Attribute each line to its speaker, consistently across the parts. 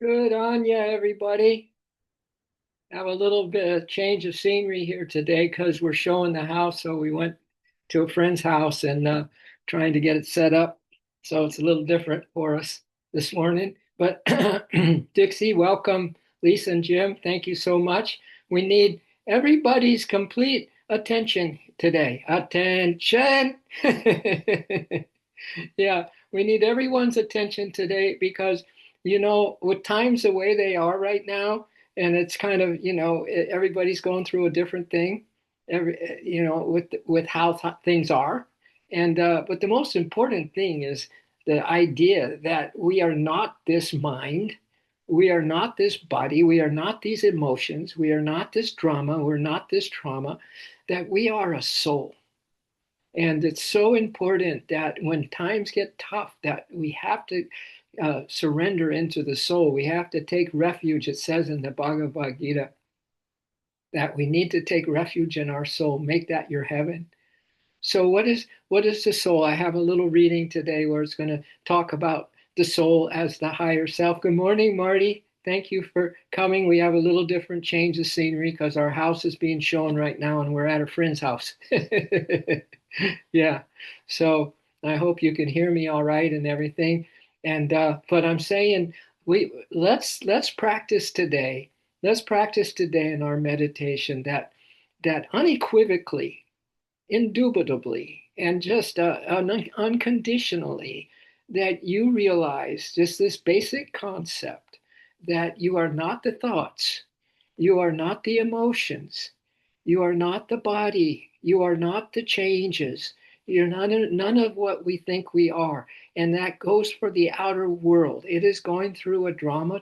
Speaker 1: Good on ya, everybody. Have a little bit of change of scenery here today because we're showing the house. So we went to a friend's house and trying to get it set up. So it's a little different for us this morning. But Dixie, welcome. Lisa and Jim, thank you so much. We need everybody's complete attention today. Attention. Yeah, we need everyone's attention today because, with times the way they are right now, and it's kind of, everybody's going through a different thing, with how things are. And but the most important thing is the idea that we are not this mind, we are not this body, we are not these emotions, we are not this drama, we're not this trauma, that we are a soul. And it's so important that when times get tough, that we have to surrender into the soul. We have to take refuge. It says in the Bhagavad Gita that we need to take refuge in our soul. Make that your heaven. So what is the soul? I have a little reading today where it's going to talk about the soul as the higher self. Good morning, Marty. Thank you for coming. We have a little different change of scenery because our house is being shown right now and we're at a friend's house. Yeah. So I hope you can hear me all right and everything. And but I'm saying let's practice today. Let's practice today in our meditation that unequivocally, indubitably, and just unconditionally, that you realize just this basic concept that you are not the thoughts, you are not the emotions, you are not the body, you are not the changes, you're none of what we think we are. And that goes for the outer world. It is going through a trauma.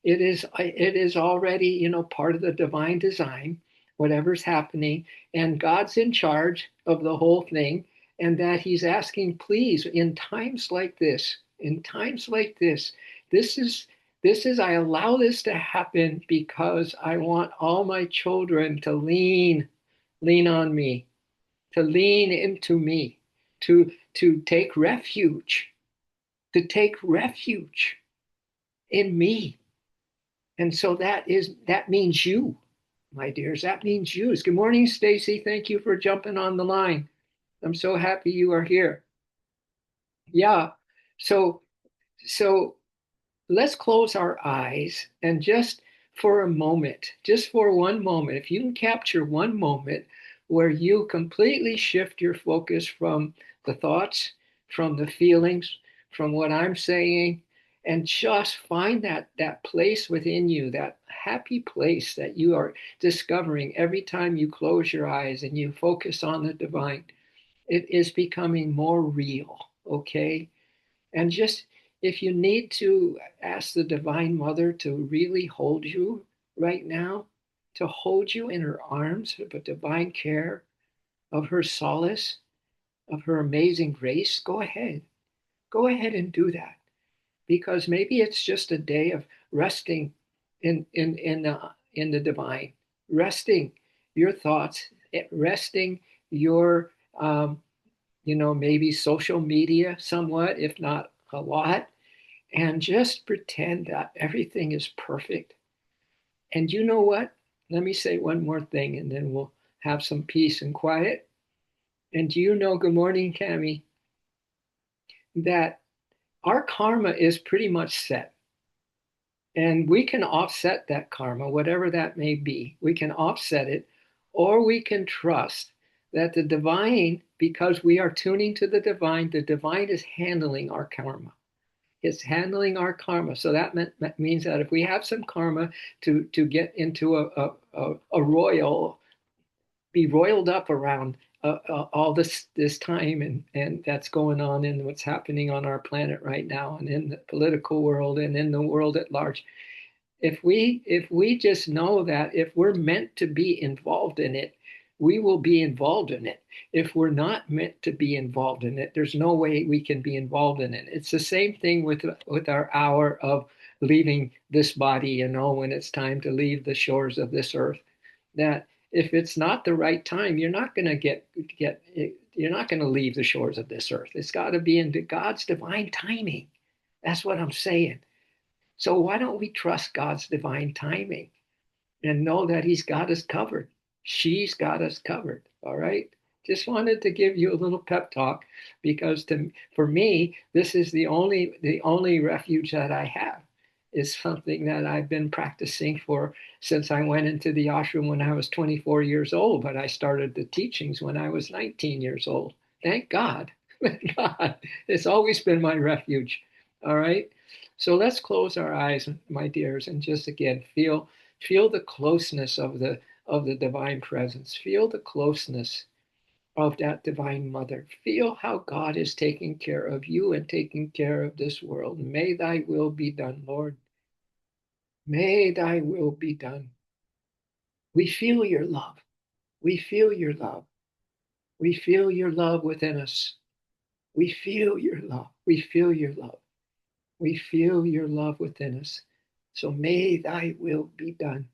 Speaker 1: It is already, part of the divine design, whatever's happening, and God's in charge of the whole thing, and that He's asking, please, in times like this is I allow this to happen because I want all my children to lean on me, to lean into me, to take refuge in me. And so that means you, my dears. That means you. Good morning, Stacy. Thank you for jumping on the line. I'm so happy you are here. Yeah. So so let's close our eyes and just for one moment, if you can capture one moment where you completely shift your focus from the thoughts, from the feelings, from what I'm saying, and just find that place within you, that happy place that you are discovering every time you close your eyes and you focus on the divine, it is becoming more real, okay? And just if you need to ask the Divine Mother to really hold you right now, to hold you in her arms of a divine care, of her solace, of her amazing grace, go ahead. Go ahead and do that. Because maybe it's just a day of resting in the divine, resting your thoughts, resting your maybe social media somewhat, if not a lot, and just pretend that everything is perfect. And you know what? Let me say one more thing and then we'll have some peace and quiet. And do you know, good morning, Cami, that our karma is pretty much set. And we can offset that karma, whatever that may be. We can offset it, or we can trust that the divine, because we are tuning to the divine is handling our karma. It's handling our karma. So that means that if we have some karma to get into a royal, be roiled up around all this time and that's going on and what's happening on our planet right now and in the political world and in the world at large. If we just know that if we're meant to be involved in it, we will be involved in it. If we're not meant to be involved in it, there's no way we can be involved in it. It's the same thing with our hour of leaving this body, when it's time to leave the shores of this earth. That if it's not the right time, you're not going to get you're not going to leave the shores of this earth. It's got to be into God's divine timing. That's what I'm saying. So why don't we trust God's divine timing and know that He's got us covered? She's got us covered. All right. Just wanted to give you a little pep talk because for me, this is the only refuge that I have. Is something that I've been practicing for since I went into the ashram when I was 24 years old, but I started the teachings when I was 19 years old. Thank God. Thank God. It's always been my refuge. All right. So let's close our eyes, my dears, and just again feel the closeness of the divine presence. Feel the closeness of that divine mother. Feel how God is taking care of you and taking care of this world. May thy will be done, Lord. May thy will be done. We feel your love. We feel your love. We feel your love within us. We feel your love. We feel your love. We feel your love within us. So may thy will be done.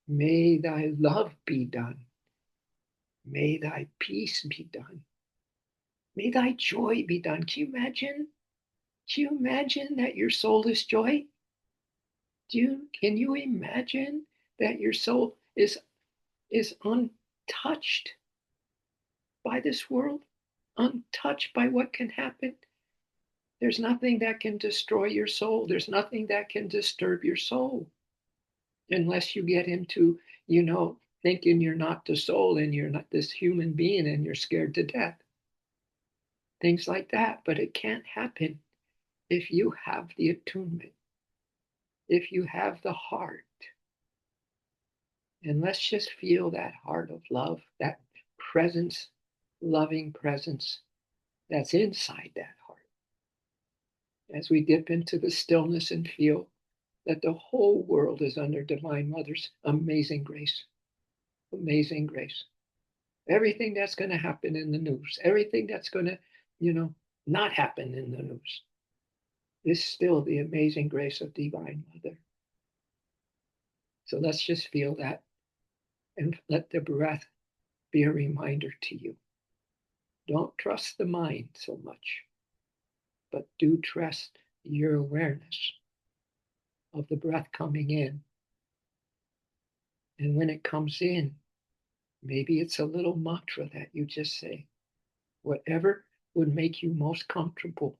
Speaker 1: May thy love be done. May thy peace be done. May thy joy be done. Can you imagine? Can you imagine that your soul is joy? Can you imagine that your soul is untouched by this world? Untouched by what can happen? There's nothing that can destroy your soul. There's nothing that can disturb your soul unless you get into, thinking you're not the soul and you're not this human being and you're scared to death. Things like that. But it can't happen if you have the attunement, if you have the heart. And let's just feel that heart of love, that presence, loving presence that's inside that heart. As we dip into the stillness and feel that the whole world is under Divine Mother's amazing grace. Amazing grace. Everything that's going to happen in the news, everything that's going to, not happen in the news is still the amazing grace of Divine Mother. So let's just feel that and let the breath be a reminder to you. Don't trust the mind so much, but do trust your awareness of the breath coming in. And when it comes in, maybe it's a little mantra that you just say, whatever would make you most comfortable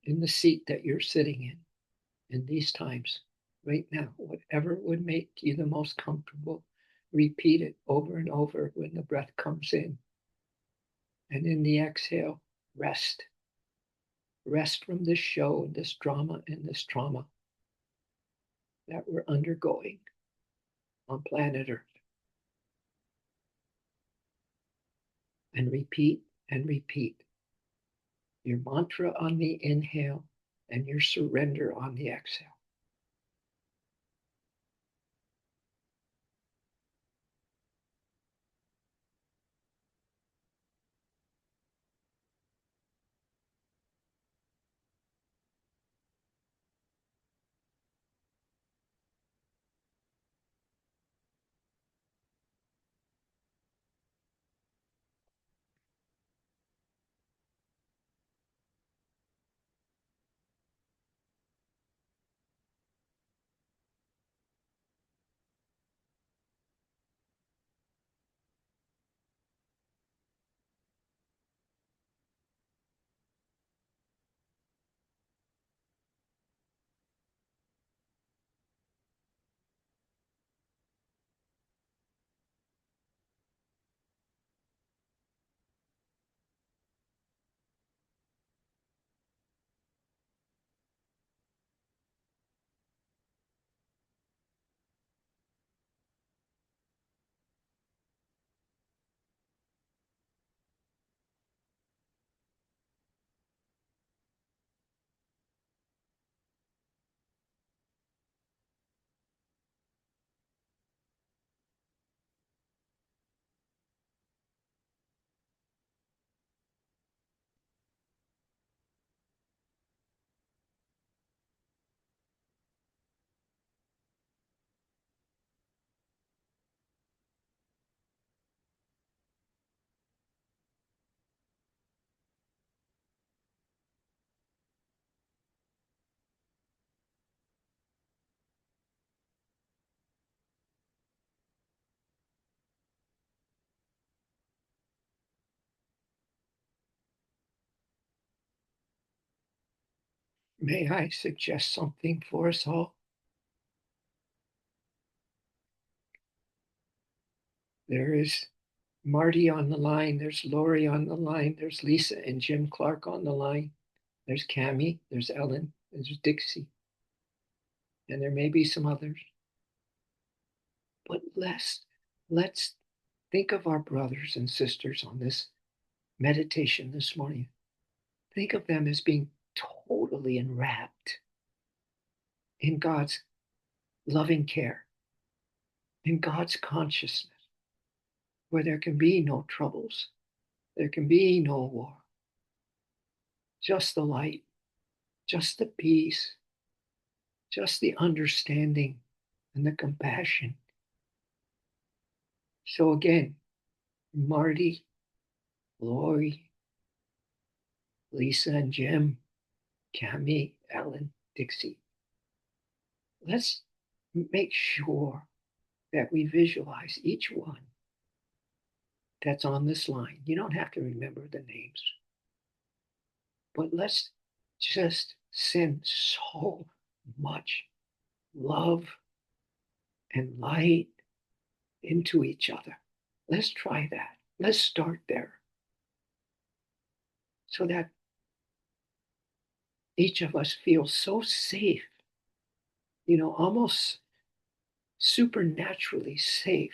Speaker 1: in the seat that you're sitting in these times, right now, whatever would make you the most comfortable, repeat it over and over when the breath comes in. And in the exhale, rest. Rest from this show and this drama and this trauma that we're undergoing on planet Earth. And repeat and repeat your mantra on the inhale and your surrender on the exhale. May I suggest something for us all? There is Marty on the line, there's Lori on the line, there's Lisa and Jim Clark on the line, there's Cammie, there's Ellen, there's Dixie, and there may be some others. But let's think of our brothers and sisters on this meditation this morning. Think of them as being totally enwrapped in God's loving care, in God's consciousness, where there can be no troubles, there can be no war, just the light, just the peace, just the understanding and the compassion. So again, Marty, Lori, Lisa and Jim, Cammie, Ellen, Dixie, let's make sure that we visualize each one that's on this line. You don't have to remember the names, but let's just send so much love and light into each other. Let's try that. Let's start there so that each of us feels so safe, almost supernaturally safe.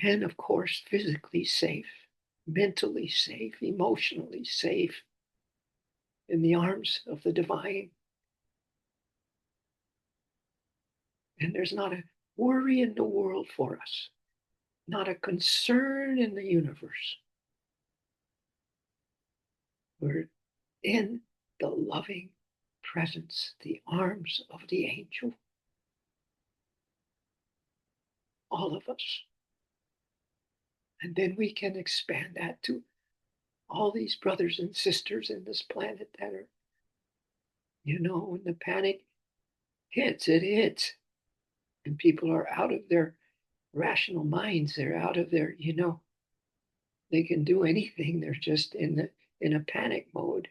Speaker 1: And of course, physically safe, mentally safe, emotionally safe in the arms of the divine. And there's not a worry in the world for us, not a concern in the universe. We're in the loving presence, the arms of the angel. All of us. And then we can expand that to all these brothers and sisters in this planet that are, when the panic hits, it hits. And people are out of their rational minds. They're out of their, they can do anything. They're just in a panic mode.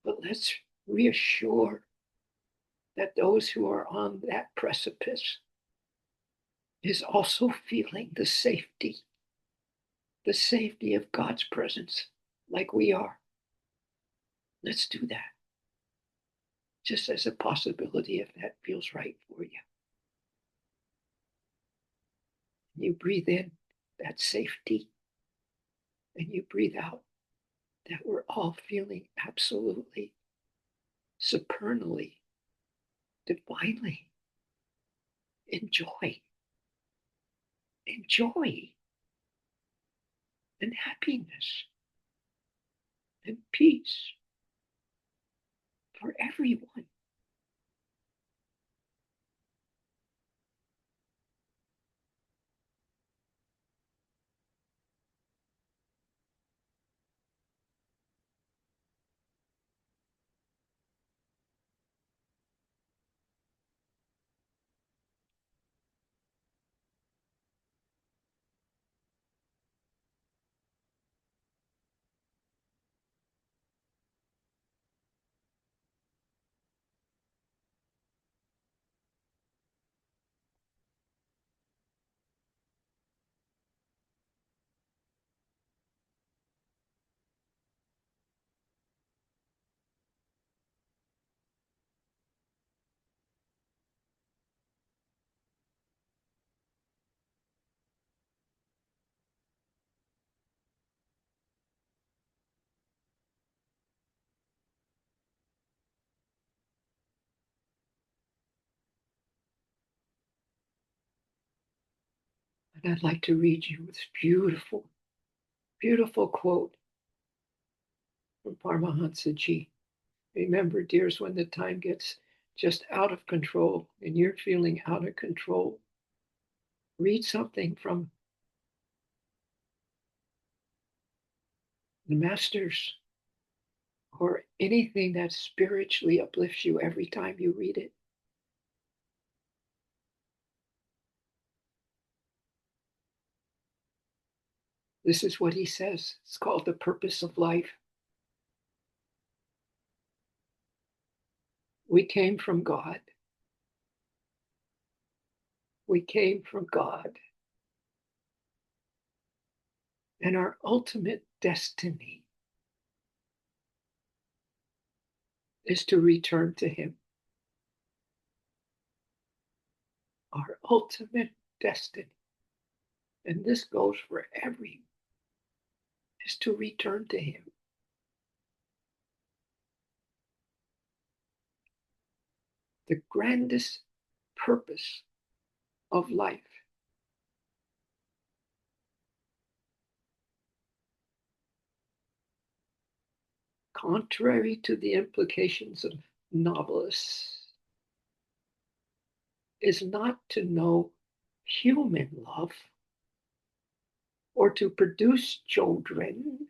Speaker 1: But let's reassure that those who are on that precipice is also feeling the safety of God's presence like we are. Let's do that. Just as a possibility if that feels right for you. You breathe in that safety and you breathe out that we're all feeling absolutely, supernally, divinely enjoy and happiness and peace for everyone. And I'd like to read you this beautiful, beautiful quote from Paramahansaji. Remember, dears, when the time gets just out of control and you're feeling out of control, read something from the masters or anything that spiritually uplifts you every time you read it. This is what he says. It's called The Purpose of Life. We came from God. We came from God. And our ultimate destiny is to return to Him. Our ultimate destiny, and this goes for everyone, is to return to Him. The grandest purpose of life, contrary to the implications of novelists, is not to know human love or to produce children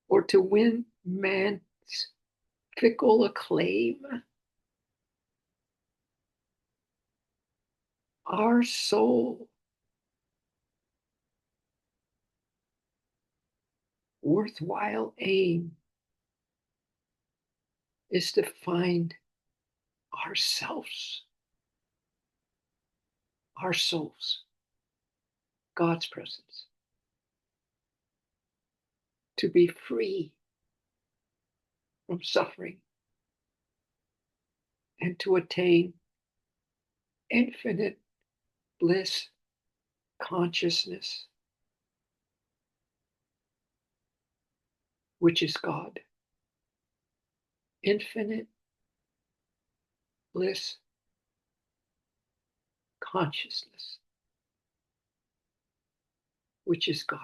Speaker 1: or to win man's fickle acclaim. Our sole worthwhile aim is to find ourselves, our souls, God's presence, to be free from suffering and to attain infinite bliss consciousness, which is God. Infinite bliss consciousness, which is God.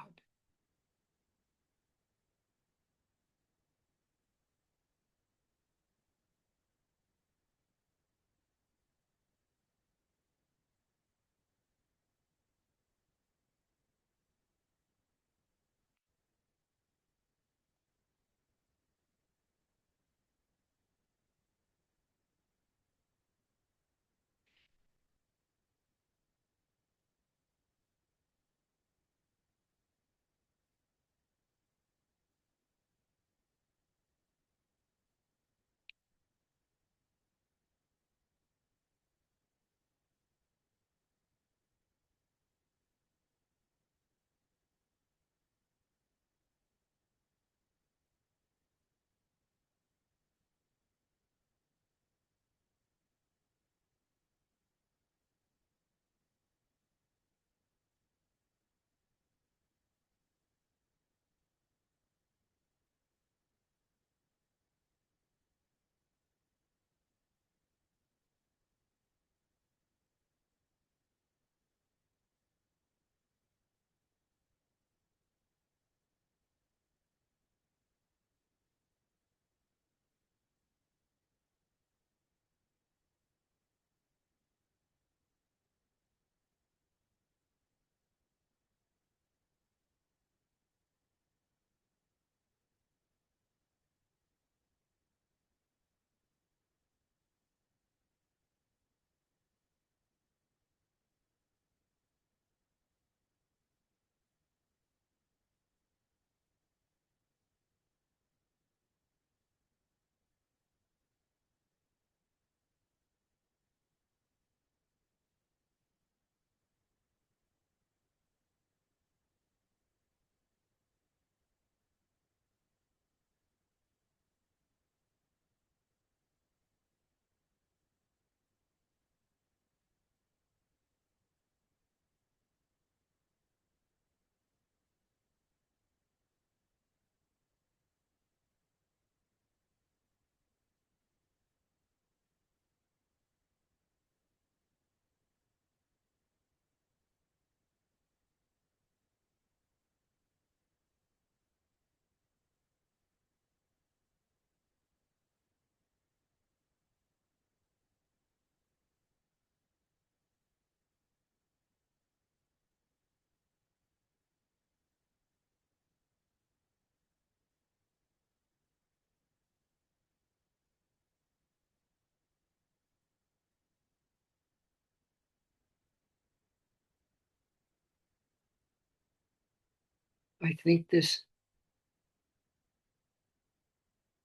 Speaker 1: I think this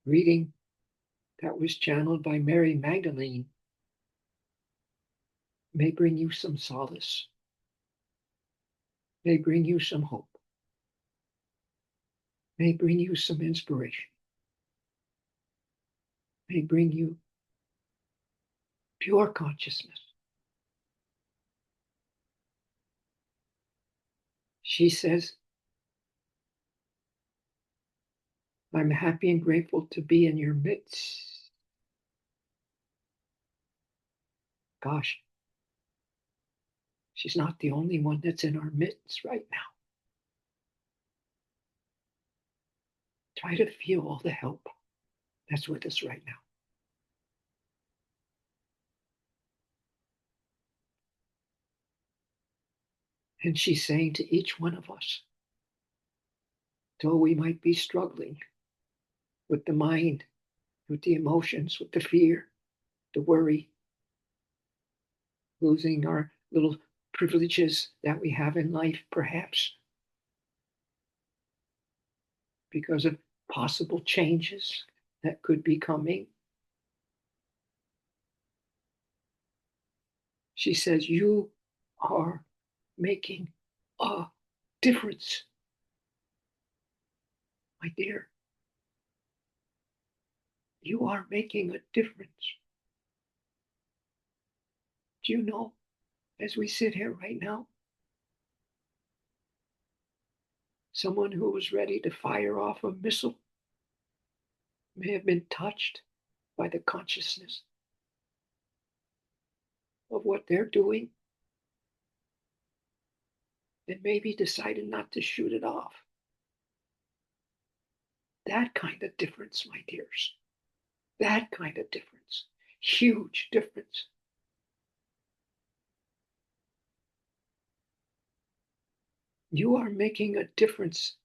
Speaker 1: reading that was channeled by Mary Magdalene may bring you some solace, may bring you some hope, may bring you some inspiration, may bring you pure consciousness. She says, I'm happy and grateful to be in your midst. Gosh, she's not the only one that's in our midst right now. Try to feel all the help that's with us right now. And she's saying to each one of us, though we might be struggling with the mind, with the emotions, with the fear, the worry, losing our little privileges that we have in life, perhaps because of possible changes that could be coming. She says, you are making a difference, my dear. You are making a difference. Do you know, as we sit here right now, someone who was ready to fire off a missile may have been touched by the consciousness of what they're doing and maybe decided not to shoot it off. That kind of difference, my dears. That kind of difference. Huge difference. You are making a difference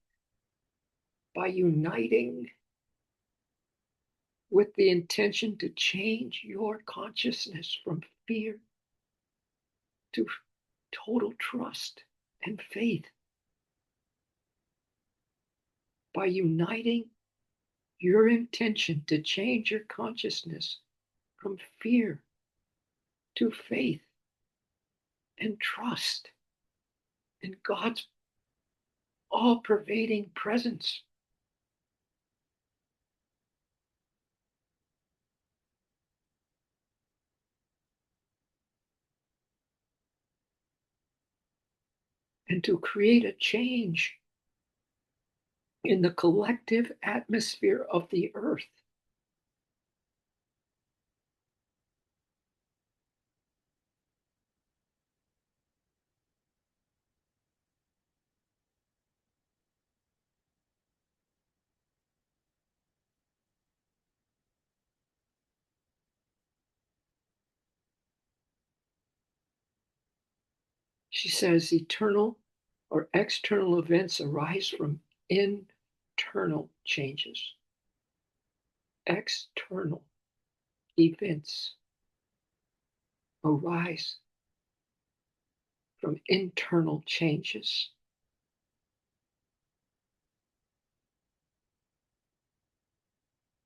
Speaker 1: by uniting with the intention to change your consciousness from fear to total trust and faith. By uniting your intention to change your consciousness from fear to faith and trust in God's all pervading presence. And to create a change in the collective atmosphere of the earth. She says eternal or external events arise from internal changes. External events arise from internal changes.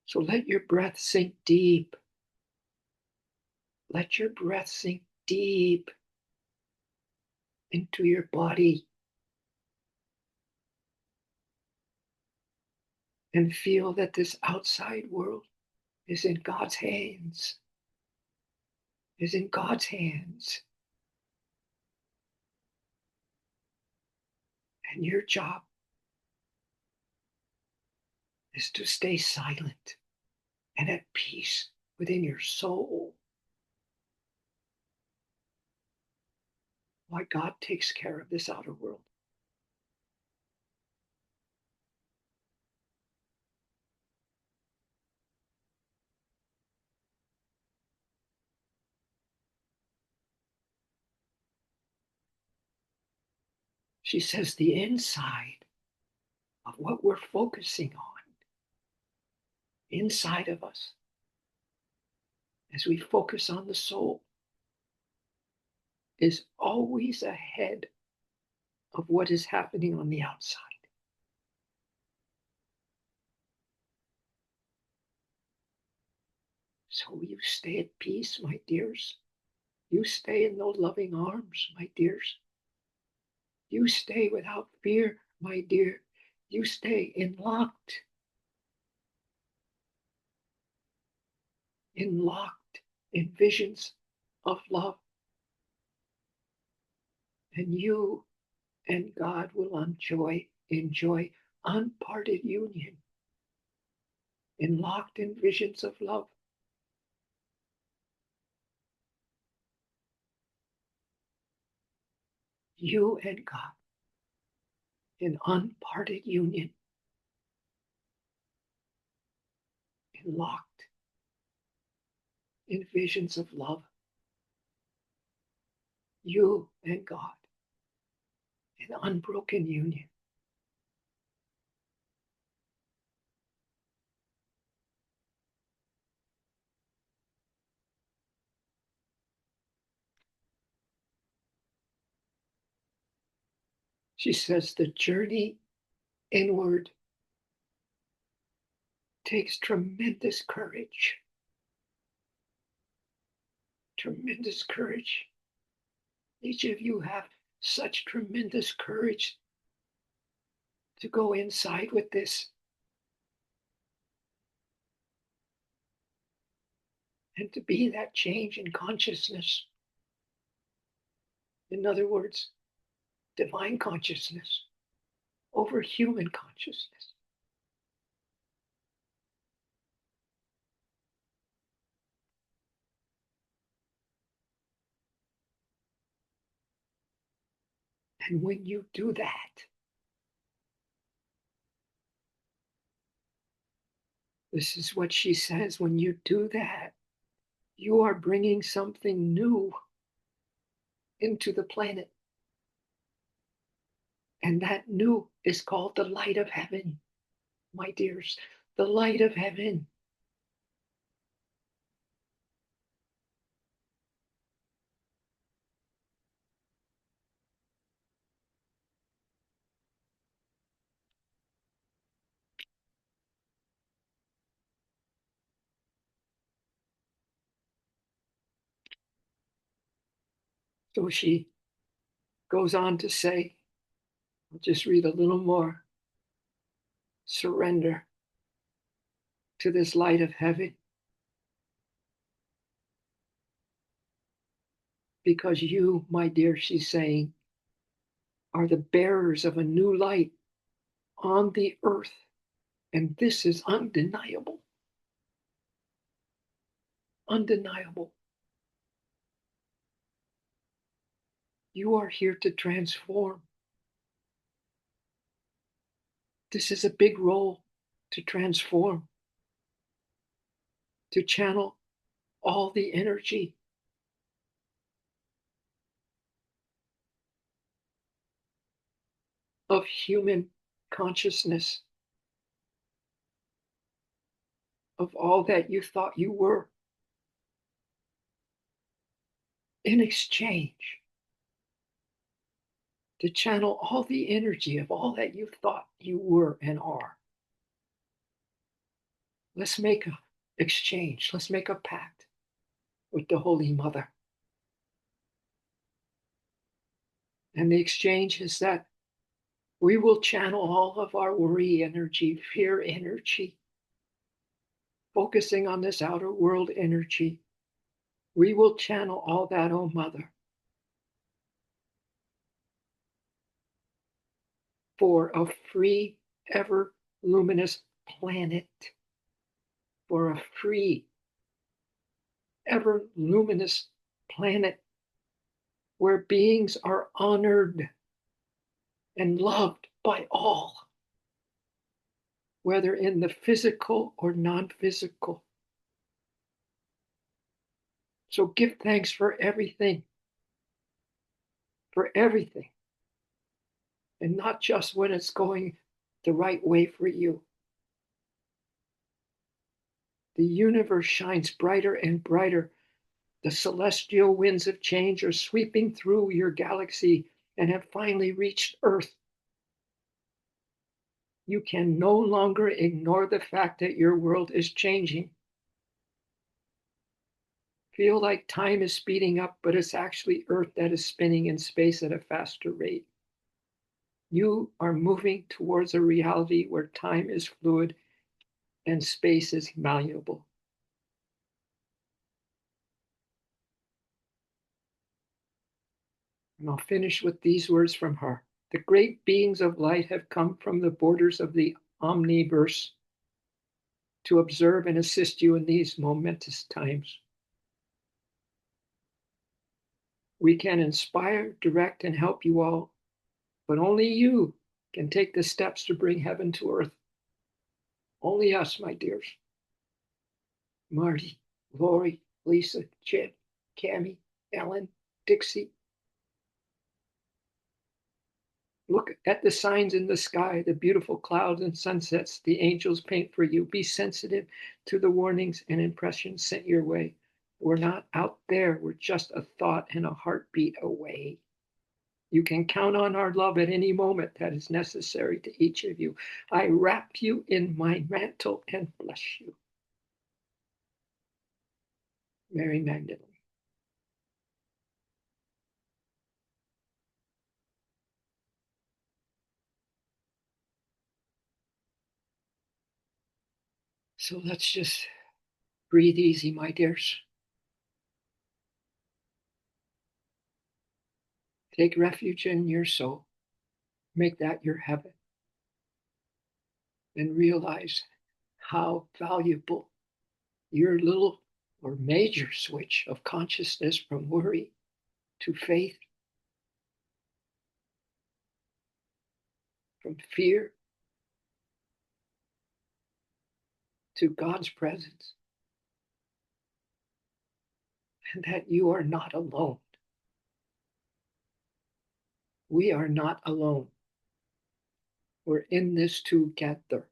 Speaker 1: So let your breath sink deep. Let your breath sink deep into your body and feel that this outside world is in God's hands, is in God's hands. And your job is to stay silent and at peace within your soul. Why God takes care of this outer world. She says the inside of what we're focusing on, inside of us, as we focus on the soul, is always ahead of what is happening on the outside. So you stay at peace, my dears. You stay in those loving arms, my dears. You stay without fear, my dear. You stay locked in visions of love. And you and God will enjoy unparted union, locked in visions of love. You and God in unparted union, locked in visions of love. You and God in unbroken union. She says the journey inward takes tremendous courage. Tremendous courage. Each of you have such tremendous courage to go inside with this and to be that change in consciousness. In other words, divine consciousness over human consciousness. And when you do that, this is what she says, when you do that, you are bringing something new into the planet. And that new is called the light of heaven, my dears, the light of heaven. So she goes on to say, I'll just read a little more. Surrender to this light of heaven, because you, my dear, she's saying, are the bearers of a new light on the earth. And this is undeniable. Undeniable. You are here to transform. This is a big role, to transform, to channel all the energy of human consciousness, of all that you thought you were, in exchange, to channel all the energy of all that you thought you were and are. Let's make an exchange. Let's make a pact with the Holy Mother. And the exchange is that we will channel all of our worry energy, fear energy, focusing on this outer world energy. We will channel all that, oh Mother, for a free, ever luminous planet, for a free, ever luminous planet where beings are honored and loved by all, whether in the physical or non-physical. So give thanks for everything, and not just when it's going the right way for you. The universe shines brighter and brighter. The celestial winds of change are sweeping through your galaxy and have finally reached Earth. You can no longer ignore the fact that your world is changing. Feel like time is speeding up, but it's actually Earth that is spinning in space at a faster rate. You are moving towards a reality where time is fluid and space is malleable. And I'll finish with these words from her. The great beings of light have come from the borders of the omniverse to observe and assist you in these momentous times. We can inspire, direct, and help you all, but only you can take the steps to bring heaven to earth. Only us, my dears. Marty, Lori, Lisa, Chip, Cammie, Ellen, Dixie. Look at the signs in the sky, the beautiful clouds and sunsets the angels paint for you. Be sensitive to the warnings and impressions sent your way. We're not out there, we're just a thought and a heartbeat away. You can count on our love at any moment that is necessary to each of you. I wrap you in my mantle and bless you. Mary Magdalene. So let's just breathe easy, my dears. Take refuge in your soul. Make that your heaven. And realize how valuable your little or major switch of consciousness from worry to faith, from fear to God's presence, and that you are not alone. We are not alone. We're in this together.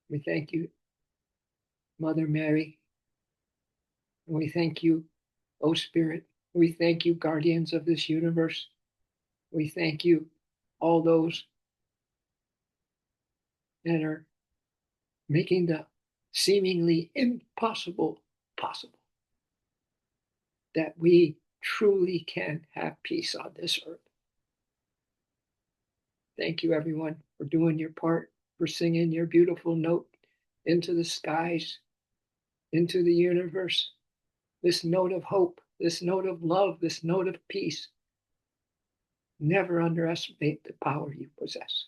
Speaker 1: We thank you, Mother Mary. And we thank you, O Spirit. We thank you, guardians of this universe. We thank you, all those that are making the seemingly impossible possible, that we truly can have peace on this earth. Thank you, everyone, for doing your part, for singing your beautiful note into the skies, into the universe, this note of hope, this note of love, this note of peace. Never underestimate the power you possess.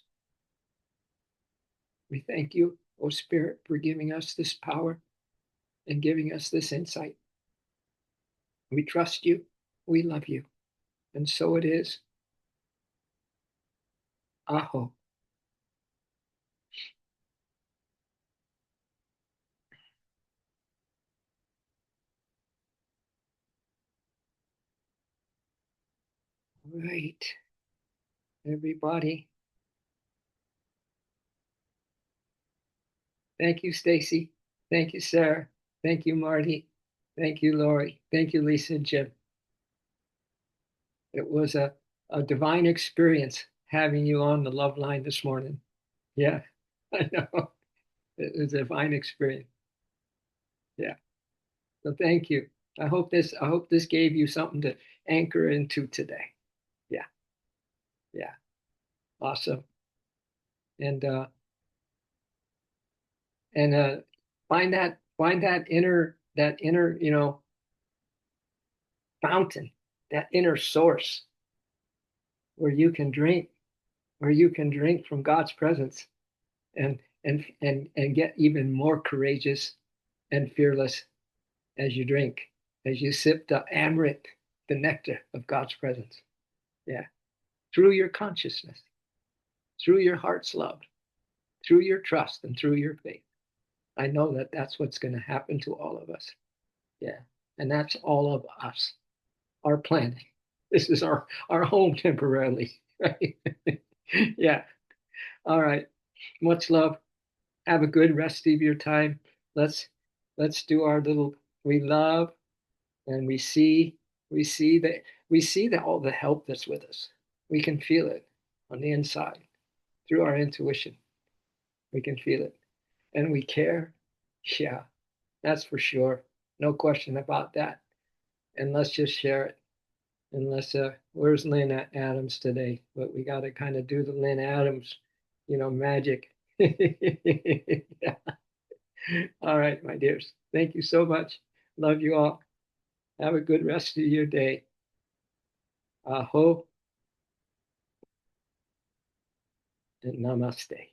Speaker 1: We thank you, O Spirit, for giving us this power and giving us this insight. We trust you. We love you. And so it is. Aho. Right. Everybody. Thank you, Stacy. Thank you, Sarah. Thank you, Marty. Thank you, Lori. Thank you, Lisa and Jim. It was a divine experience having you on the love line this morning. Yeah, I know. It was a divine experience. Yeah. So thank you. I hope this gave you something to anchor into today. Yeah, yeah. Awesome. And and find that inner, fountain, that inner source where you can drink, where you can drink from God's presence and get even more courageous and fearless as you drink, as you sip the amrit, the nectar of God's presence. Yeah. Through your consciousness, through your heart's love, through your trust, and through your faith. I know that that's what's going to happen to all of us. Yeah. And that's all of us, our planet. This is our home temporarily, right? Yeah. All right. Much love. Have a good rest of your time. Let's let's do our little we love and we see that all the help that's with us. We can feel it on the inside through our intuition. We can feel it. And we care Yeah, that's for sure. No question about that. And let's just share it. Unless where's Lynn Adams today? But we got to kind of do the Lynn Adams, magic. Yeah. All right, my dears. Thank you so much. Love you all. Have a good rest of your day. Aho and namaste.